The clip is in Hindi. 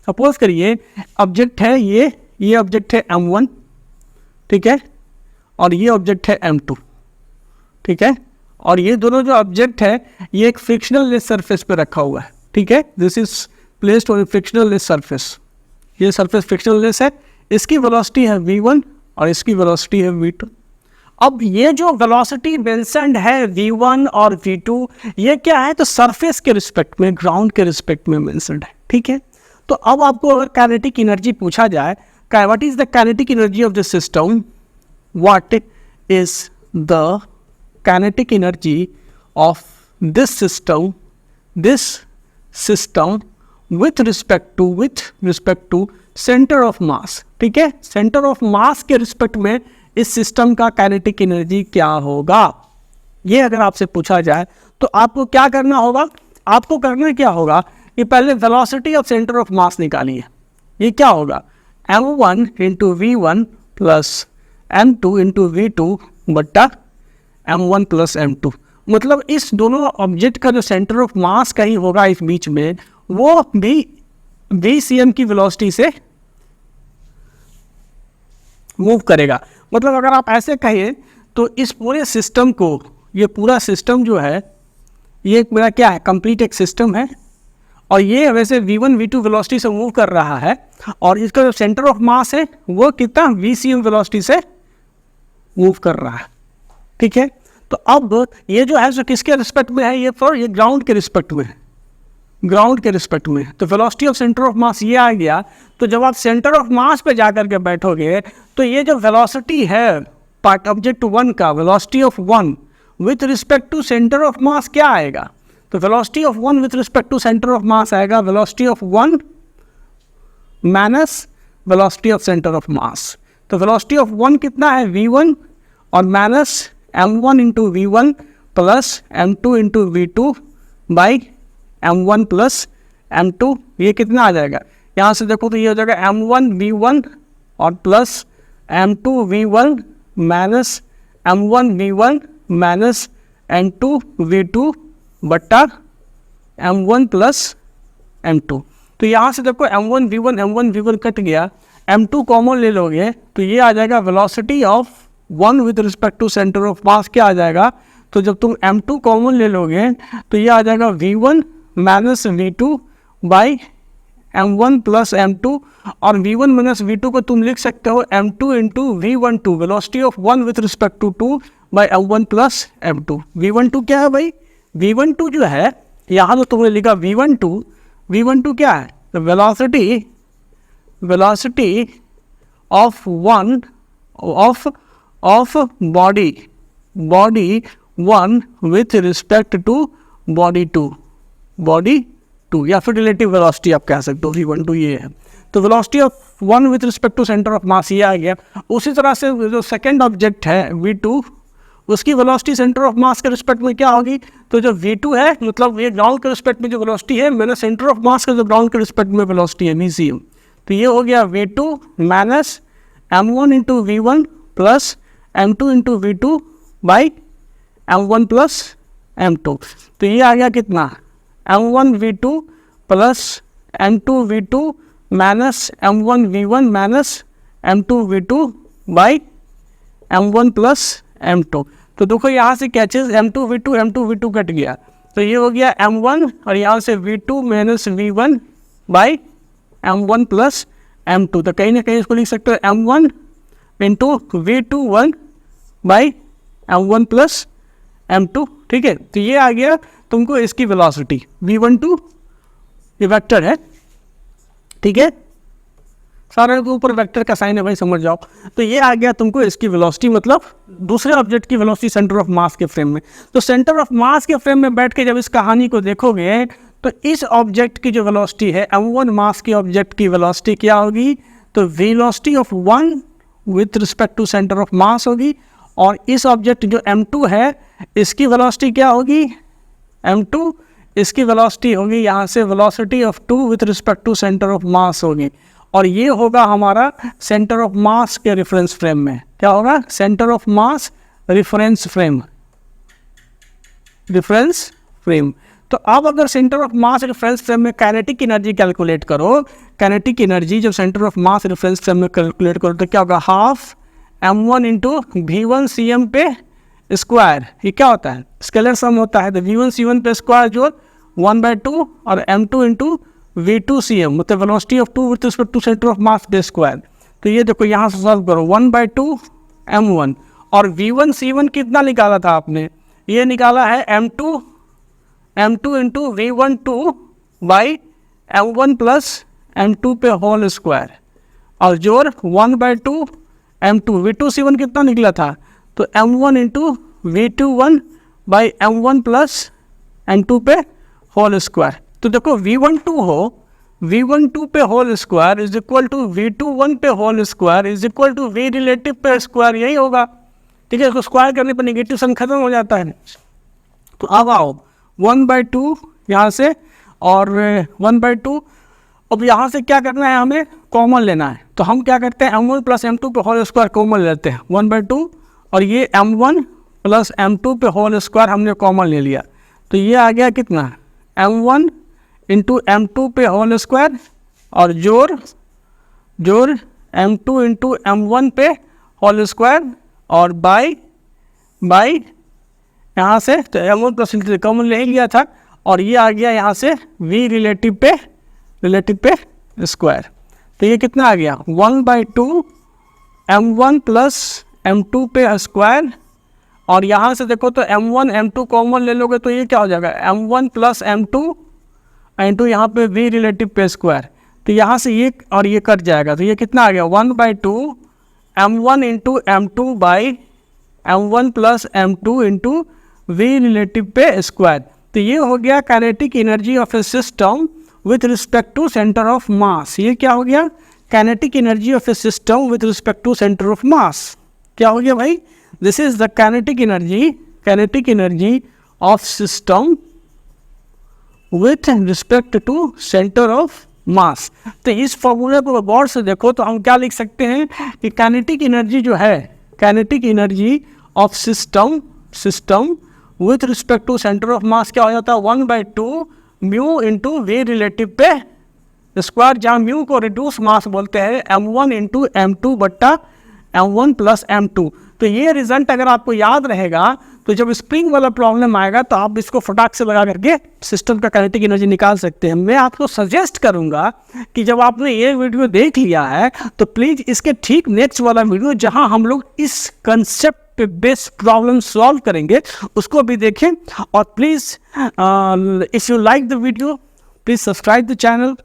सपोज करिए ऑब्जेक्ट है ये ऑब्जेक्ट है m1, ठीक है, और ये ऑब्जेक्ट है m2, ठीक है, और ये दोनों जो ऑब्जेक्ट है ये एक फ्रिक्शनल लेस सरफेस पे रखा हुआ है, ठीक है, this is placed on frictional less surface, ये सरफेस फ्रिक्शनल लेस है, इसकी वेलोसिटी है v1 और इसकी वेलोसिटी है v2। अब ये जो वेलोसिटी मेंशन्ड है v1 और v2 ये क्या है, तो सरफेस के रिस्पेक्ट में, ग्राउंड के रिस्पेक्ट में मेंशन्ड है, ठीक है। तो अब आपको अगर काइनेटिक एनर्जी पूछा जाए, what is the kinetic energy of this system, what is the kinetic energy of this system with respect to centre of mass, ठीक है, सेंटर ऑफ मास के रिस्पेक्ट में इस सिस्टम का काइनेटिक एनर्जी क्या होगा, ये अगर आपसे पूछा जाए तो आपको क्या करना होगा, आपको करना क्या होगा कि पहले वेलोसिटी ऑफ सेंटर ऑफ मास निकालिए। ये क्या होगा, m1 into v1 plus m2 into v2 बट्टा m1 प्लस m2। मतलब इस दोनों ऑब्जेक्ट का जो सेंटर ऑफ मास कहीं होगा इस बीच में, वो भी v की वेलोसिटी से मूव करेगा। मतलब अगर आप ऐसे कहिए तो इस पूरे सिस्टम को, ये पूरा सिस्टम जो है ये मेरा क्या है, कंप्लीट एक सिस्टम है, और ये वैसे v1 v2 वेलोसिटी से मूव कर रहा है, और इसका जो सेंटर ऑफ मास है वो कितना vcm वेलोसिटी से मूव कर रहा है, ठीक है। तो अब ये जो है जो किसके रिस्पेक्ट में है, ये ग्राउंड के रिस्पेक्ट में है, ग्राउंड के रिस्पेक्ट में। तो velocity of centre of mass ये आ गया। तो जब आप सेंटर ऑफ मास पे जा कर के बैठोगे तो ये जो वेलोसिटी है पार्ट ऑब्जेक्ट 1 का, velocity of 1 with respect to centre of mass क्या आएगा, तो velocity of 1 with respect to centre of mass आएगा velocity of 1 minus velocity of centre of mass. तो वेलोसिटी ऑफ 1 कितना है v1 और minus m1 into v1 plus m2 into v2 by m1 plus m2। ये कितना आ जाएगा, यहाँ से देखो तो ये हो जाएगा m1 v1 और plus m2 v1 minus m1 v1 minus m2 v2 बट्टा m1 प्लस m2। तो यहाँ से देखो m1 v1 कट गया, m2 कॉमन ले लोगे तो ये आ जाएगा velocity of 1 with respect to centre of mass क्या आ जाएगा। तो जब तुम m2 कॉमन ले लोगे तो ये आ जाएगा v1 minus v2 by m1 plus m2, और v1 माइनस v2 को तुम लिख सकते हो m2 into v12 velocity of 1 with respect to 2 by m1 plus m2। v12 क्या है भाई, v12 जो है यहाँ तो तुमने लिखा v12 क्या है, तो velocity of body 1 with respect to body 2 या फिर रिलेटिव वेलोसिटी आप कह सकते हो, v12 ये है। तो velocity of 1 with respect to centre of mass ये आ गया। उसी तरह से जो सेकंड ऑब्जेक्ट है v2, उसकी वेलोसिटी सेंटर ऑफ मास के रिस्पेक्ट में क्या होगी, तो जो v2 है मतलब ये ग्राउंड के रिस्पेक्ट में जो वेलोसिटी है, मैंने सेंटर ऑफ मास का जो ग्राउंड के रिस्पेक्ट में वेलोसिटी है vcm, तो ये हो गया v2 minus m1 into v1 plus m2 into v2 by m1 plus m2। तो ये आ गया कितना, m1 v2 plus m2 v2 minus m1 v1 minus m2 v2 by m1 plus m2। तो देखो यहाँ से क्या चीज़ m2 v2 कट गया, तो ये हो गया m1 और यहाँ से v2 minus v1 by m1 plus m2। तो कहीं ना कहीं इसको लिख सकते हो m1 into v21 by m1 plus m2, ठीक है। तो ये आ गया तुमको इसकी वेलोसिटी v12, ये वेक्टर है, ठीक है, सारे के ऊपर वेक्टर का साइन है भाई, समझ जाओ। तो ये आ गया तुमको इसकी वेलोसिटी, मतलब दूसरे ऑब्जेक्ट की वेलोसिटी सेंटर ऑफ मास के फ्रेम में। तो सेंटर ऑफ मास के फ्रेम में बैठ के जब इस कहानी को देखोगे तो इस ऑब्जेक्ट की जो वेलोसिटी है m1 मास की ऑब्जेक्ट की वेलोसिटी क्या होगी, तो velocity of 1 with respect to centre of mass होगी, और इस ऑब्जेक्ट जो m2 है इसकी वेलोसिटी क्या होगी, m2 इसकी वेलोसिटी होगी यहाँ से velocity of 2 with respect to centre of mass होगी, और ये होगा हमारा सेंटर ऑफ मास के रेफरेंस फ्रेम में। क्या होगा, centre of mass reference frame. तो अब अगर centre of mass reference frame में काइनेटिक एनर्जी कैलकुलेट करो, काइनेटिक एनर्जी जब centre of mass reference frame में कैलकुलेट करो तो क्या होगा, half m1 into V1 CM पे स्क्वायर, ये क्या होता है, स्केलर सम होता है, तो V1 C1 पे स्क्वायर जो 1/2 और m2 इंटू V2 CM, मतलब velocity of 2 with respect to centre of mass पे स्क्वायर। तो ये देखो यहाँ से सॉल्व करो, 1/2 m1 और V1 C1 कितना निकाला था आपने, ये निकाला है m2 into V12 by m1 plus m2 पे होल स्क्वायर, और जोर 1/2 m2, V2 C1 कितना निकला था, तो m1 into V21 by m1 plus m2 पे होल स्क्वायर। तो देखो V12 हो, V12 पे whole square is equal to V21 पे whole square is equal to V relative पे स्क्वायर, यही होगा, ठीक है। इसको स्क्वायर करने पर नेगेटिव साइन खत्म हो जाता है। तो अब आओ 1/2 यहाँ से और 1/2, अब यहाँ से क्या करना है, हमें कॉमन लेना है। तो हम क्या करते हैं, m1 प्लस m2 पे होल स्क्वायर कॉमन लेते हैं, 1/2 और ये m1 प्लस m2 पे होल स्क्वायर हमने कॉमन ले लिया। तो ये आ गया कितना, m1 इंटू m2 पे होल स्क्वायर और जोर m2 इंटू m1 पे होल स्क्वायर और बाई यहाँ से तो m1 प्लस कॉमन ले ही लिया था, और ये आ गया यहाँ से v रिलेटिव पे स्क्वायर। तो ये कितना आ गया, 1/2 m1 प्लस m2 पे स्क्वायर, और यहाँ से देखो तो m1 m2 कॉमन ले लोगे तो ये क्या हो जाएगा, m1 प्लस m2 इंटू यहाँ पे v रिलेटिव पे स्क्वायर। तो यहाँ से ये और ये कट जाएगा, तो ये कितना आ गया, 1/2 m1 into m2 by m1 plus m2 into v relative पे स्क्वायर। तो ये हो गया kinetic energy of a system with respect to centre of mass. ये क्या हो गया, kinetic energy of a system with respect to centre of mass. क्या हो गया भाई, this is the kinetic energy of system with respect to centre of mass. तो इस फॉर्मूले को गौर से देखो तो हम क्या लिख सकते हैं कि काइनेटिक एनर्जी जो है, kinetic energy of system with respect to centre of mass क्या हो जाता है, 1/2 म्यू इंटू वी रिलेटिव पे स्क्वायर, जहाँ म्यू को रिड्यूस मास बोलते हैं, m1 इंटू m2 बट्टा m1 प्लस m2। तो ये रिजल्ट अगर आपको याद रहेगा तो जब स्प्रिंग वाला प्रॉब्लम आएगा तो आप इसको फटाक से लगा करके सिस्टम का काइनेटिक एनर्जी निकाल सकते हैं। मैं आपको सजेस्ट करूंगा कि जब आपने ये वीडियो देख लिया है तो प्लीज़ इसके ठीक नेक्स्ट वाला वीडियो जहां हम लोग इस कंसेप्ट पे बेस्ड प्रॉब्लम सॉल्व करेंगे उसको भी देखें। और please if you like the video please subscribe the channel.